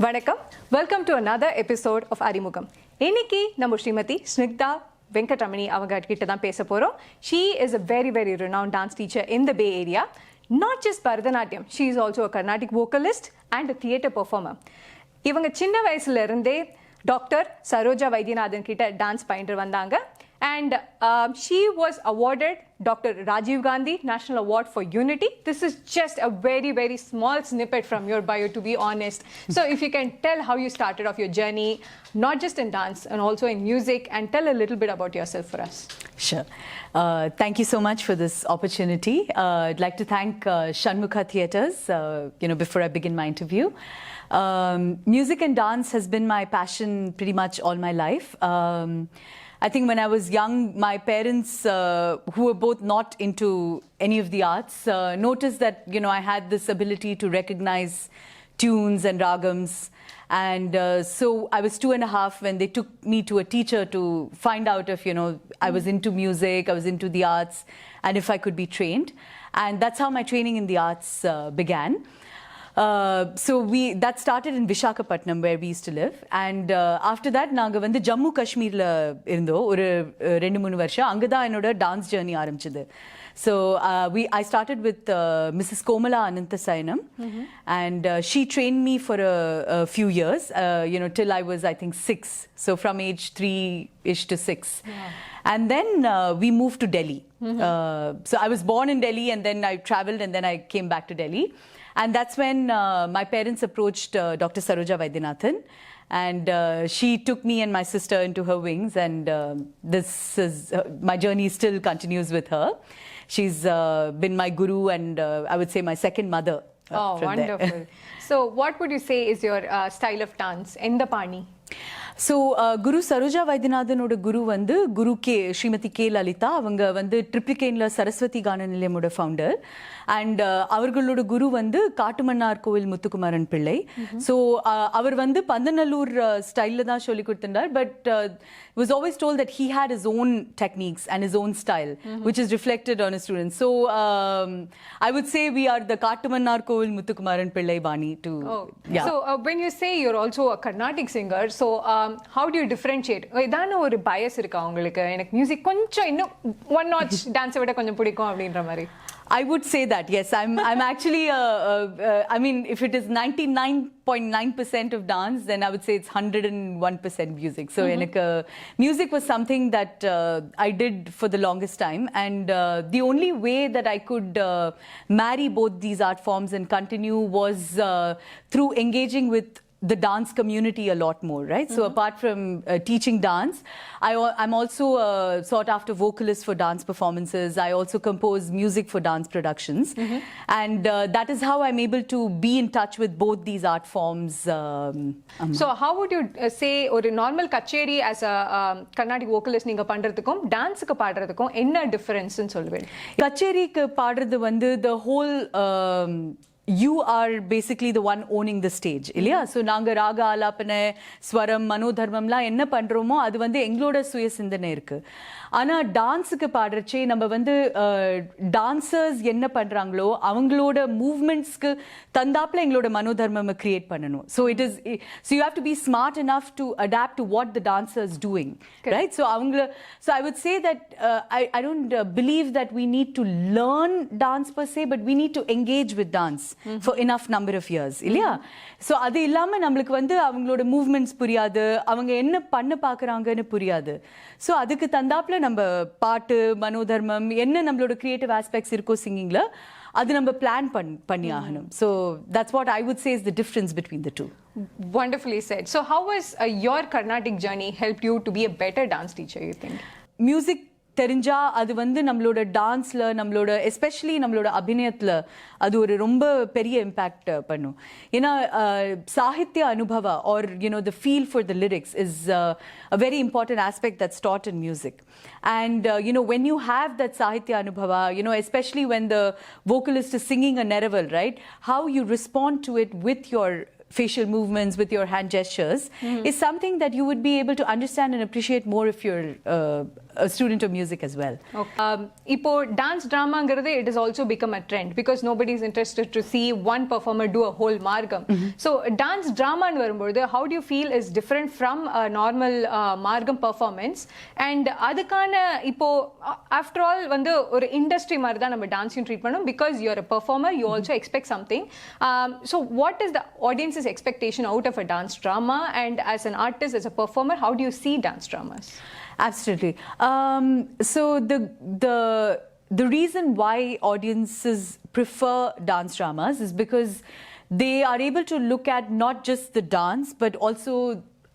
வணக்கம். Welcome to another episode of அறிமுகம். இன்னைக்கு நம்ம ஸ்ரீமதி ஸ்னிக்தா வெங்கட்ரமணி அவங்க கிட்ட தான் பேச போறோம். She is a very renowned dance teacher in the Bay Area. Not just Bharatanatyam, she is also a Carnatic vocalist and a theatre performer. இவங்க சின்ன வயசுல இருந்தே டாக்டர் சரோஜா வைத்தியநாதன் கிட்ட டான்ஸ் பயின்று வந்தாங்க. And she was awarded Dr. Rajiv Gandhi National Award for Unity. This is just a very small snippet from your bio, to be honest. So if you can tell how you started off your journey, not just in dance and also in music, and tell a little bit about yourself for us. Sure. Thank you so much for this opportunity. I'd like to thank Shanmukha Theatres, before I begin my interview. Music and dance has been my passion pretty much all my life. I think when I was young, my parents, who were both not into any of the arts, noticed that, I had this ability to recognize tunes and ragams. And so I was 2.5 when they took me to a teacher to find out if, I was into music, I was into the arts, and if I could be trained. And that's how my training in the arts began. So that started in Visakhapatnam, where we used to live, and after that naanga vandu Jammu Kashmir la irundho oru 2-3 varsham anga da enoda dance journey aarambichது. So I started with Mrs. Komala Ananthasayanam, and she trained me for a few years, till I was, I think, 6. So from age 3-ish to 6. Yeah. And then we moved to Delhi. So I was born in Delhi, and then I traveled, and then I came back to Delhi. And that's when my parents approached Dr. Saroja Vaidyanathan, and she took me and my sister into her wings, and my journey still continues with her. She's been my guru, and I would say my second mother. Oh, wonderful. So what would you say is your style of dance? Enda pani? So Guru Saroja Vaidyanathan Guru vandu Guru Srimati K. Lalita avanga vandu Triplicane Saraswati Gana Nilayam founder, and avargaloda Guru vandu Kattumannar Kovil Muthukumaran Pillai. So avar vandu Pandanallur style la dhaan solli koduthandar, but it was always told that he had his own techniques and his own style, which is reflected on his students. So I would say we are the Kattumannar Kovil Muthukumaran Pillai Bani to. Oh. Yeah. So when you say you're also a Carnatic singer, so how do you differentiate? இதான ஒரு bias இருக்கா உங்களுக்கு? எனக்கு music கொஞ்சம் இன்னும் one notch dance விட கொஞ்சம் பிடிக்கும் அப்படின்ற மாதிரி. I would say that, yes. I'm actually, I mean, if it is 99.9% of dance, then I would say it's 101% music. So music was something that I did for the longest time. And the only way that I could marry both these art forms and continue was through engaging with the dance community a lot more, right? So apart from teaching dance, I'm also a sought after vocalist for dance performances. I also compose music for dance productions, and that is how I'm able to be in touch with both these art forms. So how would you say ஒரு normal kacheri as a Carnatic vocalist நீங்க பண்றதுக்கும் டான்ஸ்க்கு பாடுறதுக்கும் என்ன difference னு சொல்லுவீங்க? கச்சேரிக்கு பாடுறது வந்து the whole you are basically the one owning the stage, இல்லையா? ஸோ நாங்கள் ராக ஆலாபனை ஸ்வரம் மனோதர்மம்லாம் என்ன பண்ணுறோமோ அது வந்து எங்களோட சுய சிந்தனை இருக்குது. ஆனால் டான்ஸுக்கு பாடுறச்சே நம்ம வந்து டான்சர்ஸ் என்ன பண்ணுறாங்களோ அவங்களோட மூவ்மெண்ட்ஸ்க்கு தந்தாப்பில் எங்களோட மனோதர்மம் கிரியேட் பண்ணணும். So you have to be smart enough to adapt to what the dancers doing, right? So I would say that I don't believe that we need to learn dance per se, but we need to engage with dance for enough number of years, இல்லையா? So அது இல்லாமல் நம்மளுக்கு வந்து அவங்களோட movements புரியாது, அவங்க என்ன பண்ண பார்க்குறாங்கன்னு புரியாது. ஸோ அதுக்கு தந்தாப்புல நம்ம பாட்டு மனோதர்மம் என்ன நம்மளோட கிரியேட்டிவ் ஆஸ்பெக்ட்ஸ் இருக்கோ சிங்கிங்கில் அது நம்ம பிளான் பண்ணி ஆகணும். So that's what I would say is the difference between the two. Wonderfully said. So how has your Carnatic journey helped you to be a better dance teacher, you think? Music தெரிஞ்சா அது வந்து நம்மளோட டான்ஸில் நம்மளோட especially நம்மளோட அபிநயத்தில் அது ஒரு ரொம்ப பெரிய இம்பேக்ட் பண்ணும். ஏன்னா சாகித்ய அனுபவா or the feel for the lyrics is a very important aspect that's taught in music. And when you have that sahitya anubhava, especially when the vocalist is singing a neraval, right, how you respond to it with your facial movements, with your hand gestures, is something that you would be able to understand and appreciate more if you're a student of music as well. இப்போ dance ட்ராமாங்கிறது it has also become a trend because nobody is interested to see one performer do a whole margam. So dance drama ன்னு வரும்போது how do you feel is different from a normal margam performance and அதுக்கான இப்போ after all வந்து ஒரு industry மாதிரி தான் நம்ம டான்ஸையும் treat பண்ணோம் because you are a performer you also expect something. So what is the audience's expectation out of a dance drama and as an artist as a performer how do you see dance dramas? Absolutely. So the reason why audiences prefer dance dramas is because they are able to look at not just the dance but also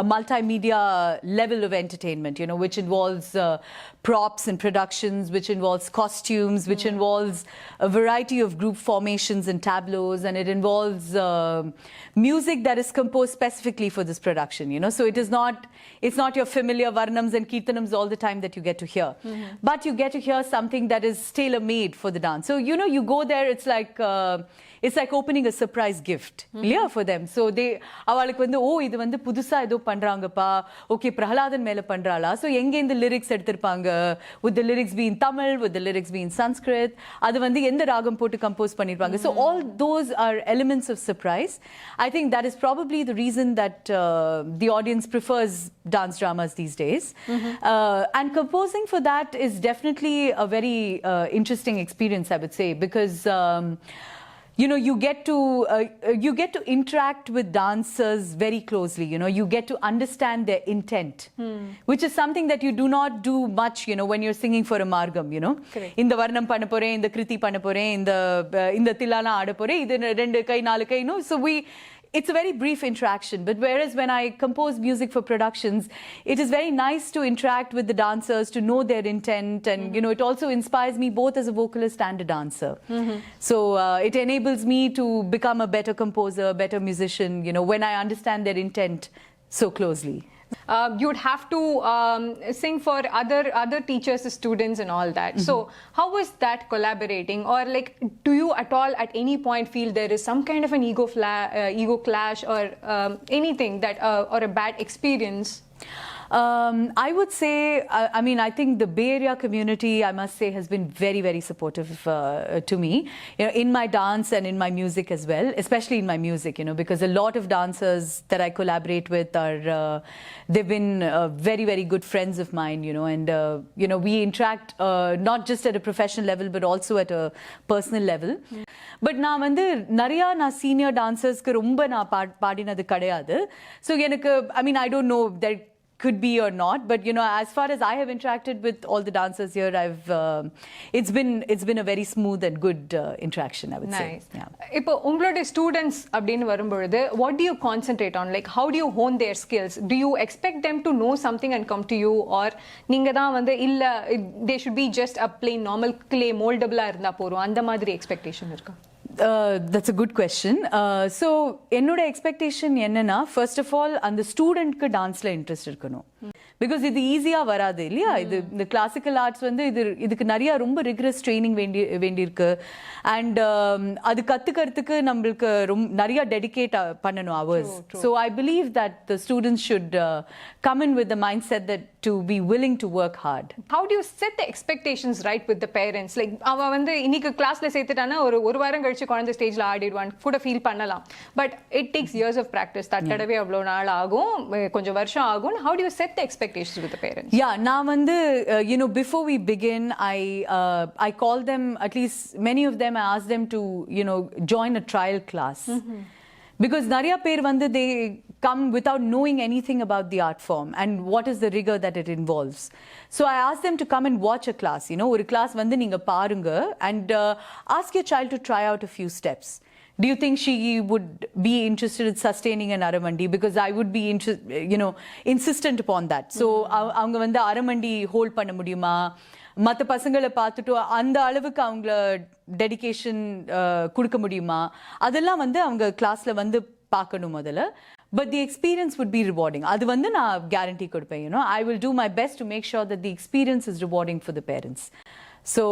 a multimedia level of entertainment, you know, which involves props and productions, which involves costumes, which involves a variety of group formations and tableaus, and it involves music that is composed specifically for this production, you know. So it's not your familiar varnams and kirtanams all the time that you get to hear, but you get to hear something that is tailor-made for the dance. So, you know, you go there, it's like opening a surprise gift, yeah, for them. So அவளுக்கு வந்து ஓ இது வந்து புதுசா ஏதோ பண்றாங்கப்பா, okay பிரஹலாதன் மேல பண்றாளா, so எங்க இந்த lyrics எடுத்திருப்பாங்க, would the lyrics be in Tamil, would the lyrics be in Sanskrit, அது வந்து எந்த ராகம் போட்டு கம்போஸ் பண்ணிருப்பாங்க. So all those are elements of surprise. I think that is probably the reason that the audience prefers dance dramas these days. And composing for that is definitely a very interesting experience, I would say, because you know, you get to interact with dancers very closely. You know, you get to understand their intent, which is something that you do not do much, you know, when you're singing for a margam. You know, in the varnam panna pore, in the kriti panna pore, in the tilana aada pore, idu rendu kai nalu kai. You know, so it's a very brief interaction, but whereas when I compose music for productions, it is very nice to interact with the dancers, to know their intent, and you know, it also inspires me both as a vocalist and a dancer. So it enables me to become a better composer, a better musician, you know, when I understand their intent so closely. You'd have to sing for other teachers, students and all that. So how was that collaborating, or like do you at all at any point feel there is some kind of an ego clash or anything that or a bad experience? I would say, I mean, I think the Bay Area community, I must say, has been very, very supportive to me, you know, in my dance and in my music as well, especially in my music, you know, because a lot of dancers that I collaborate with are, they've been very, very good friends of mine, you know, and, you know, we interact not just at a professional level, but also at a personal level. But நான் வந்து நிறைய நான் senior டான்சர்ஸ்க்கு ரொம்ப நான் பாடினது கிடையாது. So எனக்கு, I mean, I don't know that could be or not, but you know, as far as I have interacted with all the dancers here, it's been a very smooth and good interaction, I would say. Yeah. இப்போ உங்களுடைய students அப்படின்னு வரும்பொழுது what do you concentrate on, like how do you hone their skills? Do you expect them to know something and come to you, or நீங்க தான் வந்து இல்ல they should be just a plain normal clay moldable இருந்தா போறோம் அந்த மாதிரி expectation இருக்கா? That's a good question. So என்னோட எக்ஸ்பெக்டேஷன் என்னன்னா, ஃபர்ஸ்ட் ஆஃப் ஆல் அந்த ஸ்டூடெண்ட்க்கு டான்ஸ்ல இன்ட்ரெஸ்ட் இருக்கணும். பிகாஸ் இது ஈஸியா வராது இல்லையா, இது இந்த கிளாசிக்கல் ஆர்ட்ஸ் வந்து இதுக்கு நிறைய ரொம்ப ரிகரஸ் ட்ரைனிங் வேண்டியிருக்கு, அண்ட் அது கத்துக்கிறதுக்கு நம்மளுக்கு நிறைய டெடிகேட் பண்ணணும் hours. So I believe that the students should come in with the mindset that to be willing to work hard. How do you set the expectations right with the parents? Like அவ வந்து இன்னைக்கு கிளாஸ்ல சேர்த்துட்டானா ஒரு வாரம் கழிச்சு குழந்தை ஸ்டேஜ்ல ஆடிடுவான் கூட ஃபீல் பண்ணலாம், but it takes years of practice. தட்டடவே அவ்வளோ நாள் ஆகும், கொஞ்சம் வருஷம் ஆகும். How do you set the expectations with the parents? Yeah, நான் வந்து you know, before we begin, I call them, at least many of them, I ask them to, you know, join a trial class. Because நிறைய பேர் வந்து they come without knowing anything about the art form and what is the rigor that it involves. So I ask them to come and watch a class, you know, ஒரு class வந்து நீங்க பாருங்க, and ask your child to try out a few steps. Do you think she would be interested in sustaining an aramandi? Because I would be insistent upon that. So அவங்க வந்து aramandi hold பண்ண முடியுமா, மற்ற பசங்களை பார்த்துட்டு அந்த அளவுக்கு அவங்கள டெடிகேஷன் கொடுக்க முடியுமா, அதெல்லாம் வந்து அவங்க கிளாஸ்ல வந்து பார்க்கணும் முதல்ல. But the experience would be rewarding. அது வந்து நான் guarantee கொடுப்பேன். You know, I will do my best to make sure that the experience is rewarding for the parents. So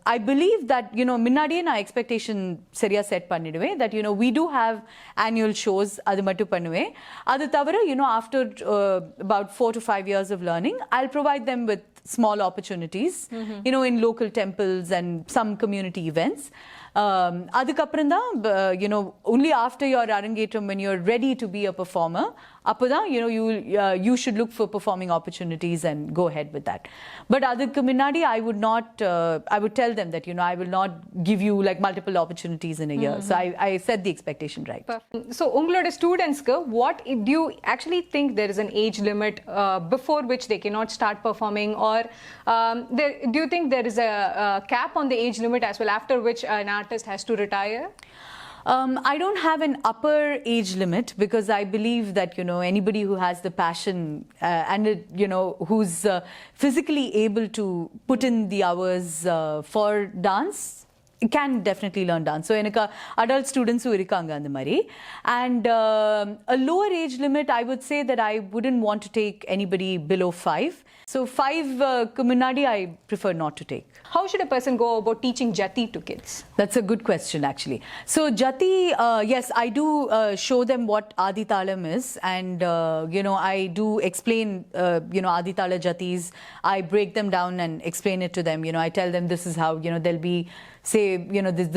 I believe that, முன்னாடியே நான் expectation சரியா செட் பண்ணிடுவேன் that, we do have annual shows, அது மட்டும் பண்ணுவேன். அது தவிர, after about 4 to 5 years of learning, I'll provide them with small opportunities, in local temples and some community events. அதுக்கப்புறம் தான், only after your அரங்கேற்றம், when you're ready to be a performer, அப்போதான், you should look for performing opportunities and go ahead with that. But அதுக்கு முன்னாடி, I would tell them that, I will not give you like multiple opportunities in a year. So I set the expectation right. So உங்களோட ஸ்டூடெண்ட்ஸ்க்கு what do you actually think there is an age limit before which they cannot start performing, or do you think there is a cap on the age limit as well, after which an artist has to retire? I don't have an upper age limit, because I believe that, anybody who has the passion and, who's physically able to put in the hours for dance, can definitely learn dance. So எனக்கு adult students who irukanga அந்த மாதிரி. And a lower age limit, I would say that I wouldn't want to take anybody below 5. So 5 க்கு முன்னாடி I prefer not to take. How should a person go about teaching Jati to kids? That's a good question, actually. So Jati, yes, I do show them what Aditalam is, and I do explain, Aditala Jatis. I break them down and explain it to them. I tell them this is how, there'll be, say,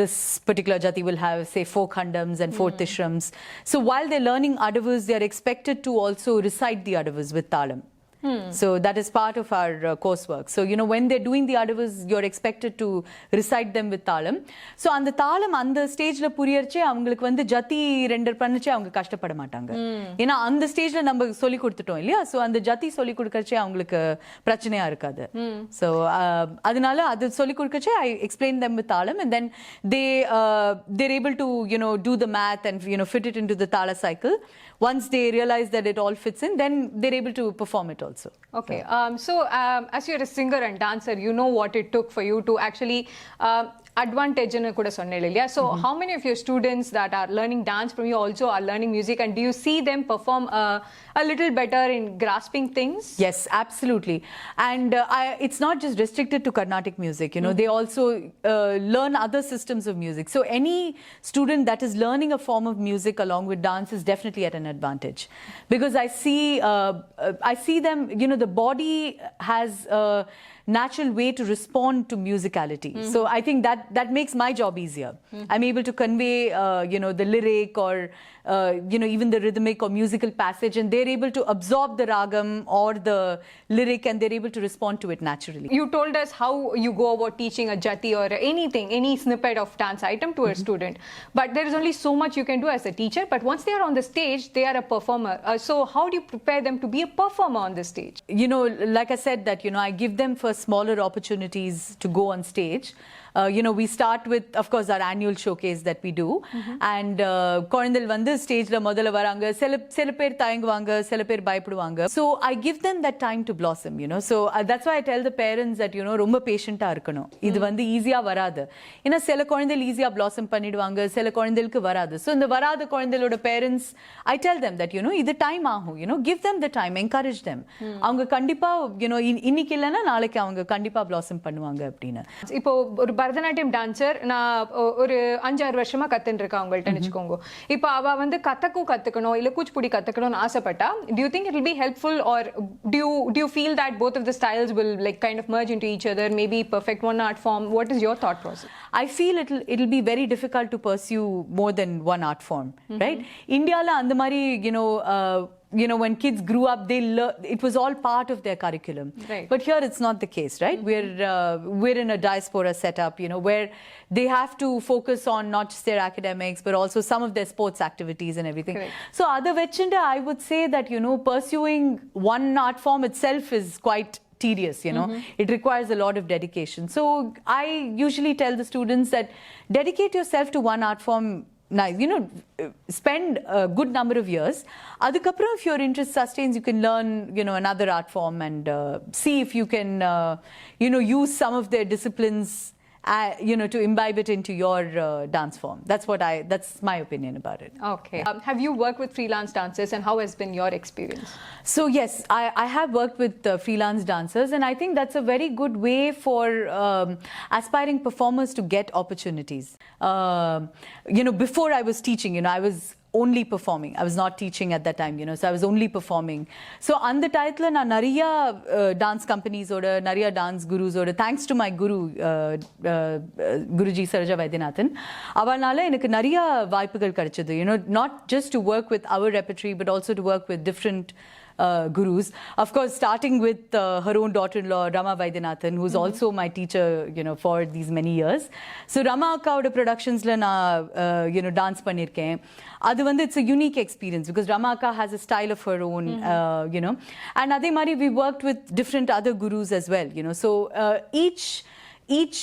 this particular Jati will have, say, 4 khandams and 4 tishrams. So while they're learning Adavas, they're expected to also recite the Adavas with Talam. So that is part of our coursework. So, when they're doing the Adavas, you're expected to recite them with Talam. So, அந்த தாளம் அந்த ஸ்டேஜ்ல புரியறச்சே அவங்களுக்கு வந்து ஜதி render பண்ணச்சே அவங்க கஷ்டப்பட மாட்டாங்க. ஏன்னா அந்த ஸ்டேஜ்ல நம்ம சொல்லி கொடுத்துட்டோம் இல்லையா? So, அந்த ஜதி சொல்லி கொடுக்கறச்சே அவங்களுக்கு பிரச்சனையா இருக்காது. So, அதனால அது சொல்லி கொடுக்கறச்சே I explain them with Talam, and then they're able to, do the math and, fit it into the Tala cycle. Once they realize that it all fits in, then they're able to perform it also. Okay. So, as you're a singer and dancer, you know what it took for you to actually advantage in kuda sonnel illaya. So how many of your students that are learning dance from you also are learning music, and do you see them perform a little better in grasping things? Yes, absolutely. And it's not just restricted to Carnatic music, they also learn other systems of music. So any student that is learning a form of music along with dance is definitely at an advantage, because I see them, the body has a natural way to respond to musicality. So I think that makes my job easier. I'm able to convey, the lyric or, even the rhythmic or musical passage, and they're able to absorb the ragam or the lyric, and they're able to respond to it naturally. You told us how you go about teaching a jati or anything, any snippet of dance item to a student. But there is only so much you can do as a teacher. But once they are on the stage, they are a performer. So how do you prepare them to be a performer on the stage? Like I said that, I give them for smaller opportunities to go on stage. We start with, of course, our annual showcase that we do. And குழந்தைகள் வந்து ஸ்டேஜ்ல முதல்ல வராங்க, சில பேர் தயங்குவாங்க, சில பேர் பயப்படுவாங்க. So I give them that time to blossom, So that's why I tell the parents that, ரொம்ப பேஷண்டா இருக்கணும். இது வந்து ஈஸியா வராது. ஏன்னா சில குழந்தைகள் ஈஸியா blossom பண்ணிடுவாங்க, சில குழந்தைகளுக்கு வராது. So இந்த வராத குழந்தைகளோட parents, I tell them that, இது டைம் ஆகும், give them the time, encourage them. அவங்க கண்டிப்பா, இன்னைக்கு இல்லைன்னா நாளைக்கு அவங்க கண்டிப்பா blossom பண்ணுவாங்க அப்படின்னு. இப்போ ஒரு பரதநாட்டியம் டான்சர் நான் ஒரு 5-6 வருஷமா கத்துட்டு இருக்கேன் உங்கள்ட்ட நினைச்சுக்கோங்க. இப்போ அவ வந்து கத்துக்கணும் இல்ல கூச்சிப்புடி கத்துக்கணும்னு ஆசைப்பட்டா, do you think it will be helpful, or do you feel that both of the styles will like kind of merge into each other, maybe perfect one art form? What is your thought process? I feel it'll be very difficult to pursue more than one art form, right? Indiaல அந்த மாதிரி, when kids grew up, it was all part of their curriculum. Right. But here it's not the case, right? We're in a diaspora setup, where they have to focus on not just their academics, but also some of their sports activities and everything. Correct. So other vechinda, I would say that, pursuing one art form itself is quite tedious, It requires a lot of dedication. So I usually tell the students that dedicate yourself to one art form. Nice, spend a good number of years. Adukapram, if your interest sustains, you can learn, another art form and see if you can, use some of their disciplines to imbibe it into your dance form. That's my opinion about it. Okay. Have you worked with freelance dancers, and how has been your experience? So yes, I have worked with freelance dancers, and I think that's a very good way for aspiring performers to get opportunities. Before I was teaching, I was only performing. I was not teaching at that time, so I was only performing. So on the title, na nariya dance companies oda, nariya dance gurus oda, thanks to my guru, Guruji Saraja Vaidyanathan, avarnala enakku nariya vaaipugal kadachadu, not just to work with our repertory, but also to work with different gurus. Of course, starting with her own daughter-in-law, Rama Vaidyanathan, who's also my teacher, for these many years. So Rama Akkaoda productions la na, dance pannirken. Adu vandu it's a unique experience because Rama Akka has a style of her own, and adhe mari we worked with different other gurus as well, So each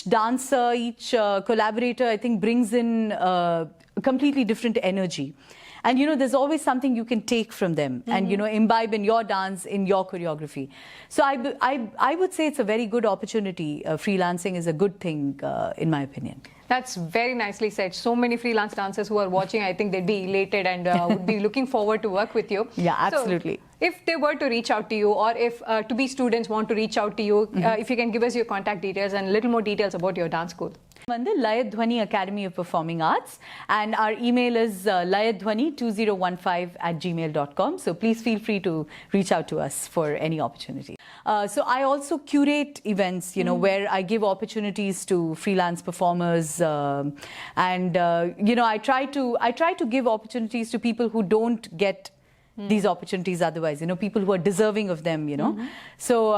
dancer, each collaborator, I think brings in completely different energy. And there's always something you can take from them and imbibe in your dance, in your choreography. So I would say it's a very good opportunity. Freelancing is a good thing, in my opinion. That's very nicely said. So many freelance dancers who are watching, I think they'd be elated and would be looking forward to work with you. Yeah, absolutely. So, if they were to reach out to you, or if to-be students want to reach out to you, if you can give us your contact details and a little more details about your dance school. Vandu Layadhwani Academy of Performing Arts, and our email is layadhwani2015@gmail.com. So please feel free to reach out to us for any opportunity. So I also curate events, where I give opportunities to freelance performers, and I try to give opportunities to people who don't get these opportunities otherwise, people who are deserving of them, So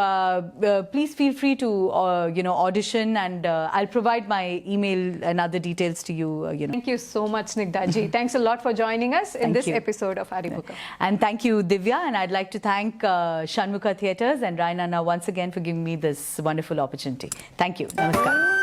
please feel free to, audition, and I'll provide my email and other details to you, Thank you so much, Snigdha ji. Thanks a lot for joining us in this episode of Aribugam. And thank you, Divya, and I'd like to thank Shanmukha Theatres and Rainana once again for giving me this wonderful opportunity. Thank you. Namaskar.